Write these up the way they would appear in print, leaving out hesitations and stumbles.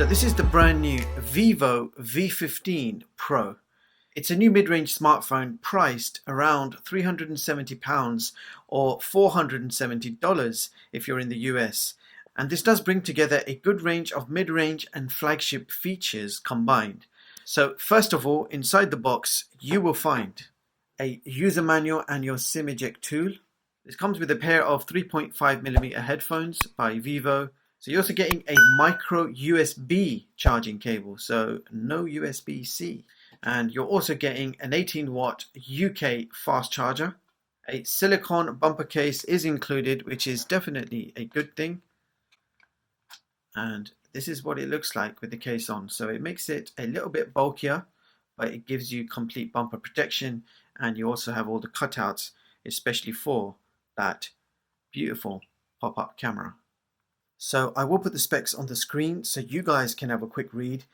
So this is the brand new Vivo V15 Pro. It's a new mid-range smartphone priced around £370 or $470 if you're in the US. And this does bring together a good range of mid-range and flagship features combined. So first of all, inside the box, you will find a user manual and your SIM eject tool. This comes with a pair of 3.5mm headphones by Vivo. So you're also getting a micro USB charging cable, so no USB-C. And you're also getting an 18-watt UK fast charger. A silicone bumper case is included, which is definitely a good thing. And this is what it looks like with the case on. So it makes it a little bit bulkier, but it gives you complete bumper protection. And you also have all the cutouts, especially for that beautiful pop-up camera. So I will put the specs on the screen so you guys can have a quick read.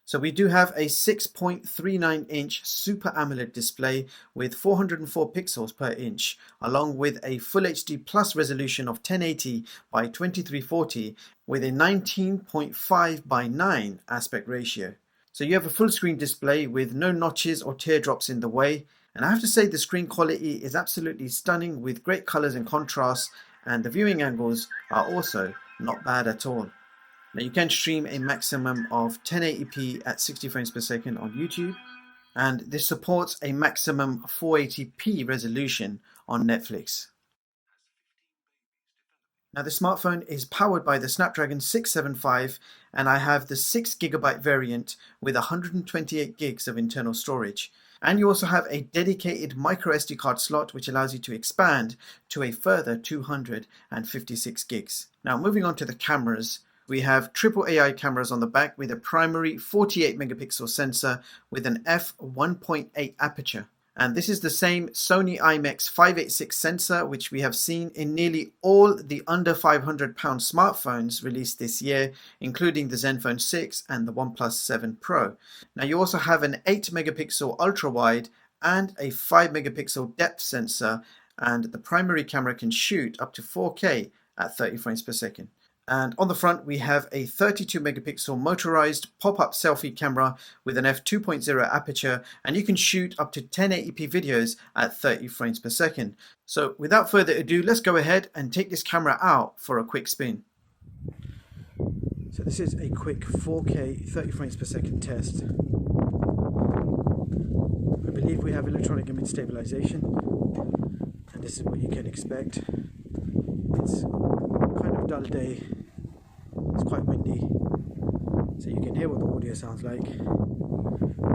So we do have a 6.39-inch Super AMOLED display with 404 pixels per inch, along with a Full HD Plus resolution of 1080 by 2340 with a 19.5 by 9 aspect ratio. So you have a full screen display with no notches or teardrops in the way. And I have to say the screen quality is absolutely stunning with great colors and contrasts, and the viewing angles are also not bad at all. Now you can stream a maximum of 1080p at 60 frames per second on YouTube, and this supports a maximum 480p resolution on Netflix. Now the smartphone is powered by the Snapdragon 675, and I have the 6GB variant with 128 gigs of internal storage. And you also have a dedicated MicroSD card slot which allows you to expand to a further 256 gigs. Now moving on to the cameras, we have triple AI cameras on the back with a primary 48 megapixel sensor with an f1.8 aperture. And this is the same Sony IMX 586 sensor which we have seen in nearly all the under £500 smartphones released this year, including the Zenfone 6 and the OnePlus 7 Pro. Now you also have an 8 megapixel ultra wide and a 5 megapixel depth sensor, and the primary camera can shoot up to 4K at 30 frames per second. And on the front we have a 32 megapixel motorized pop-up selfie camera with an f2.0 aperture, and you can shoot up to 1080p videos at 30 frames per second. So without further ado, let's go ahead and take this camera out for a quick spin. So this is a quick 4K 30 frames per second test. I believe we have electronic image stabilization, and this is what you can expect. It's kind of dull day, it's quite windy, so you can hear what the audio sounds like.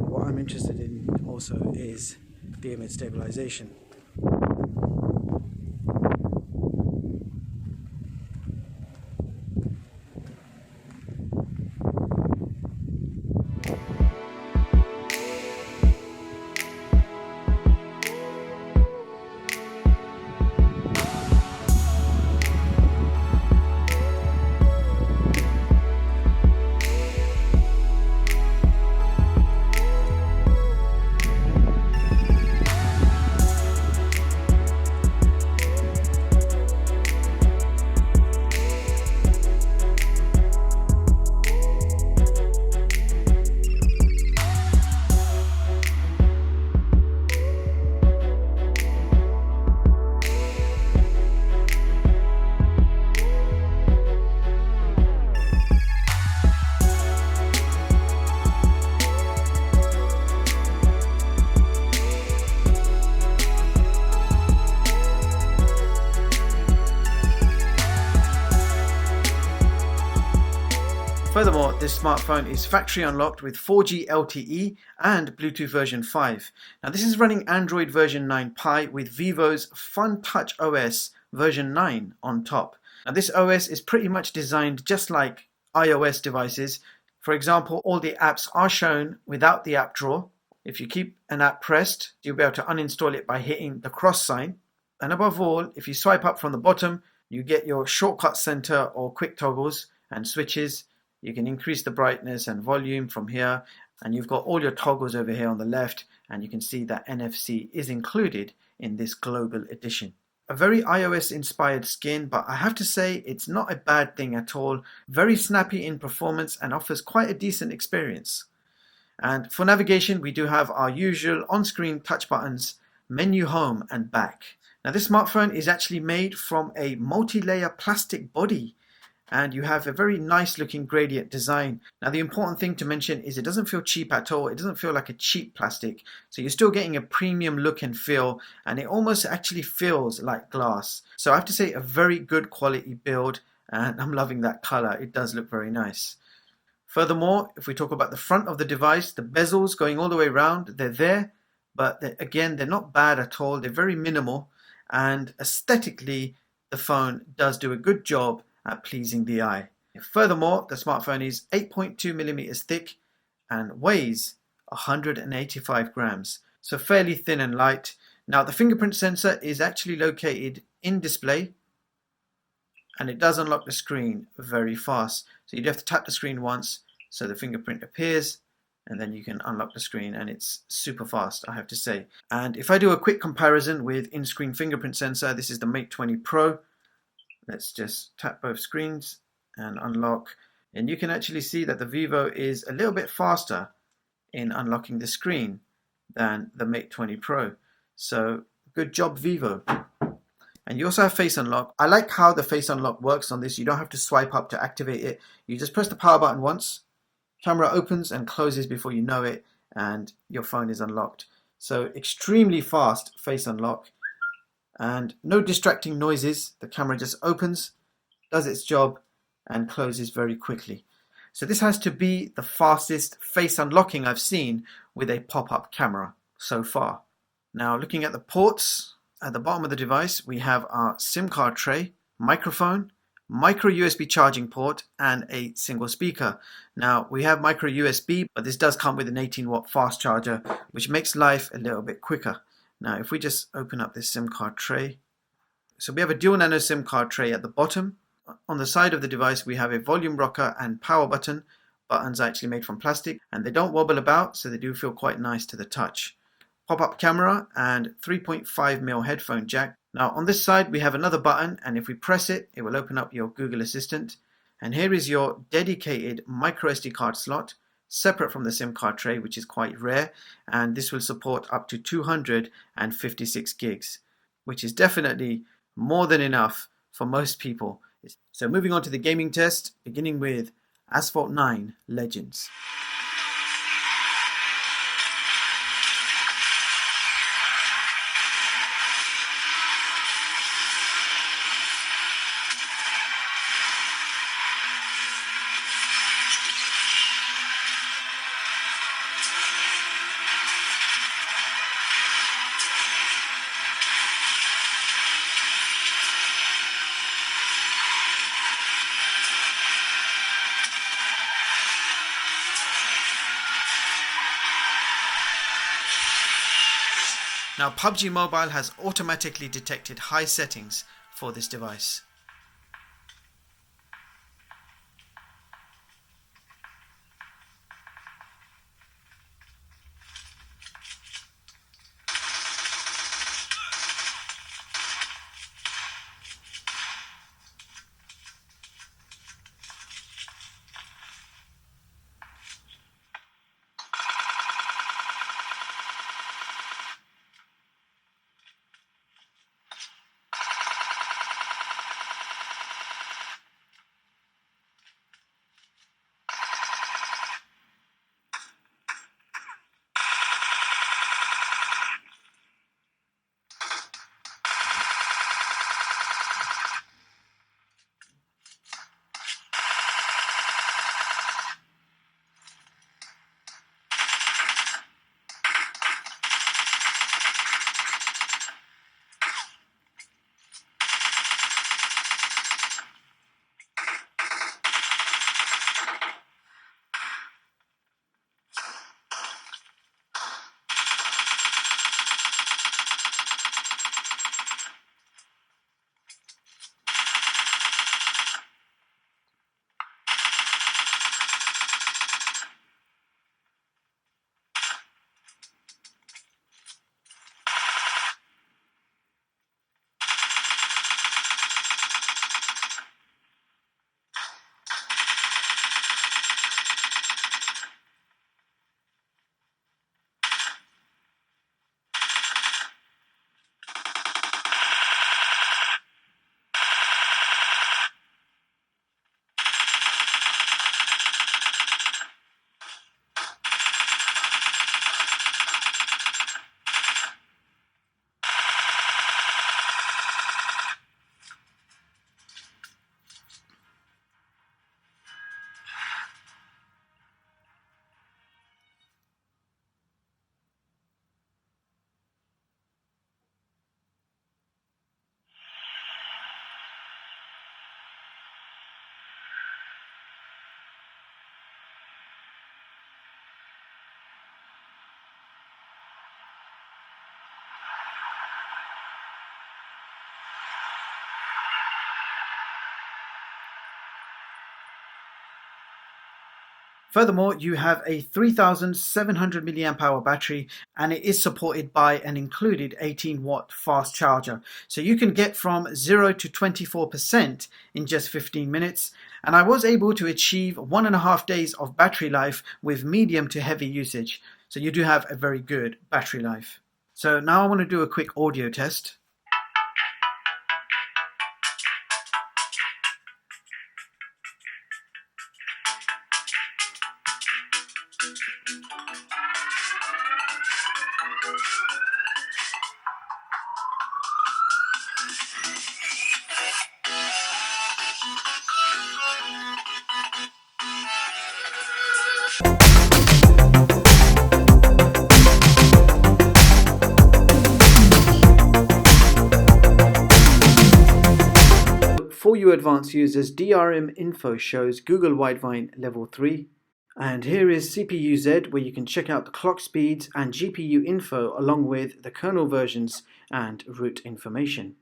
What I'm interested in also is the image stabilization. Furthermore, this smartphone is factory unlocked with 4G LTE and Bluetooth version 5. Now this is running Android version 9 Pie with Vivo's Funtouch OS version 9 on top. Now this OS is pretty much designed just like iOS devices. For example, all the apps are shown without the app drawer. If you keep an app pressed, you'll be able to uninstall it by hitting the cross sign. And above all, if you swipe up from the bottom, you get your shortcut center or quick toggles and switches. You can increase the brightness and volume from here, and you've got all your toggles over here on the left, and you can see that NFC is included in this global edition. a very iOS inspired skin, but I have to say it's not a bad thing at all. Very snappy in performance and offers quite a decent experience. And for navigation, we do have our usual on-screen touch buttons, menu, home and back. Now this smartphone is actually made from a multi-layer plastic body, and you have a very nice looking gradient design. Now the important thing to mention is it doesn't feel cheap at all. It doesn't feel like a cheap plastic. So you're still getting a premium look and feel, and it almost actually feels like glass. So I have to say, a very good quality build, and I'm loving that color. It does look very nice. Furthermore, if we talk about the front of the device, the bezels going all the way around, they're there, but again, they're not bad at all. They're very minimal, and aesthetically, the phone does do a good job at pleasing the eye. Furthermore, the smartphone is 8.2 millimeters thick and weighs 185 grams, so fairly thin and light. Now, the fingerprint sensor is actually located in display, and it does unlock the screen very fast. So you have to tap the screen once so the fingerprint appears, and then you can unlock the screen, and it's super fast, I have to say. And if I do a quick comparison with in-screen fingerprint sensor, this is the Mate 20 Pro. Let's just tap both screens and unlock, and you can actually see that the Vivo is a little bit faster in unlocking the screen than the Mate 20 Pro. So good job, Vivo. And you also have face unlock. I like how the face unlock works on this. You don't have to swipe up to activate it. You just press the power button once, camera opens and closes before you know it, and your phone is unlocked. So extremely fast face unlock, and no distracting noises. The camera just opens, does its job, and closes very quickly. So this has to be the fastest face unlocking I've seen with a pop-up camera so far. Now looking at the ports, at the bottom of the device we have our SIM card tray, microphone, micro USB charging port, and a single speaker. Now we have micro USB, but this does come with an 18-watt fast charger, which makes life a little bit quicker. Now if we just open up this SIM card tray, so we have a dual nano SIM card tray at the bottom. On the side of the device we have a volume rocker and power button. Buttons are actually made from plastic, and they don't wobble about, so they do feel quite nice to the touch. Pop-up camera and 3.5mm headphone jack. Now on this side we have another button, and if we press it, it will open up your Google Assistant. And here is your dedicated microSD card slot, separate from the SIM card tray, which is quite rare, and this will support up to 256 gigs, which is definitely more than enough for most people. So moving on to the gaming test, beginning with Asphalt 9 Legends. Now PUBG Mobile has automatically detected high settings for this device. Furthermore, you have a 3700 milliamp hour battery, and it is supported by an included 18-watt fast charger. So you can get from 0 to 24% in just 15 minutes. And I was able to achieve 1.5 days of battery life with medium to heavy usage. So you do have a very good battery life. So now I want to do a quick audio test. For you advanced users, DRM info shows Google Widevine level 3. And here is CPU-Z, where you can check out the clock speeds and GPU info along with the kernel versions and root information.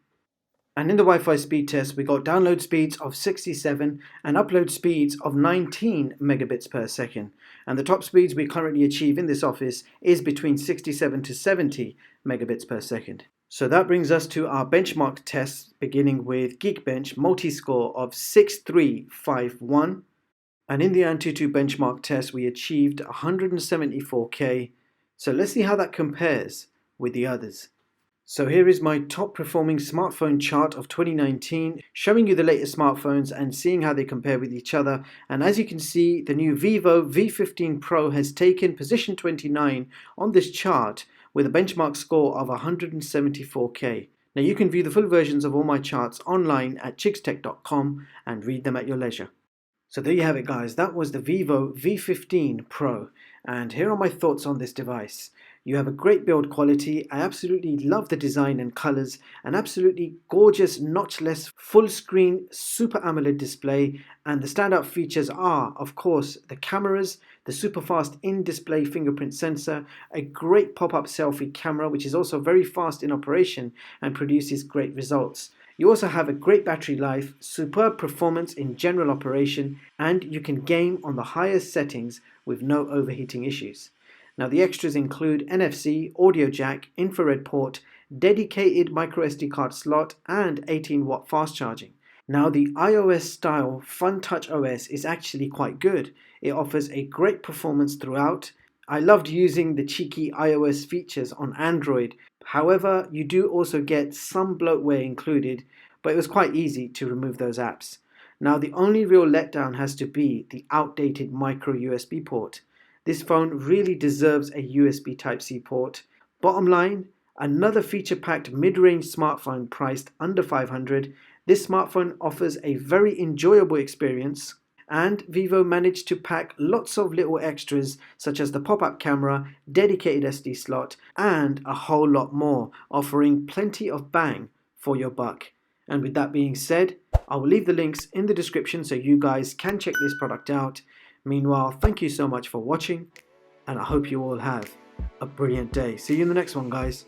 And in the Wi-Fi speed test, we got download speeds of 67 and upload speeds of 19 megabits per second. And the top speeds we currently achieve in this office is between 67 to 70 megabits per second. So that brings us to our benchmark tests, beginning with Geekbench multi-score of 6351. And in the Antutu benchmark test, we achieved 174K. So let's see how that compares with the others. So here is my top performing smartphone chart of 2019, showing you the latest smartphones and seeing how they compare with each other. And as you can see, the new Vivo V15 Pro has taken position 29 on this chart with a benchmark score of 174K. Now you can view the full versions of all my charts online at chigstech.com and read them at your leisure. So there you have it, guys. That was the Vivo V15 Pro, and here are my thoughts on this device. You have a great build quality. I absolutely love the design and colors, an absolutely gorgeous notchless full screen Super AMOLED display, and the standout features are, of course, the cameras, the super fast in-display fingerprint sensor, a great pop-up selfie camera which is also very fast in operation and produces great results. You also have a great battery life, superb performance in general operation, and you can game on the highest settings with no overheating issues. Now the extras include NFC, audio jack, infrared port, dedicated microSD card slot, and 18-watt fast charging. Now the iOS style Funtouch OS is actually quite good. It offers a great performance throughout. I loved using the cheeky iOS features on Android. However, you do also get some bloatware included, but it was quite easy to remove those apps. Now the only real letdown has to be the outdated micro USB port. This phone really deserves a USB Type-C port. Bottom line, another feature-packed mid-range smartphone priced under $500. This smartphone offers a very enjoyable experience, and Vivo managed to pack lots of little extras such as the pop-up camera, dedicated SD slot, and a whole lot more, offering plenty of bang for your buck. And with that being said, I will leave the links in the description so you guys can check this product out. Meanwhile, thank you so much for watching, and I hope you all have a brilliant day. See you in the next one, guys.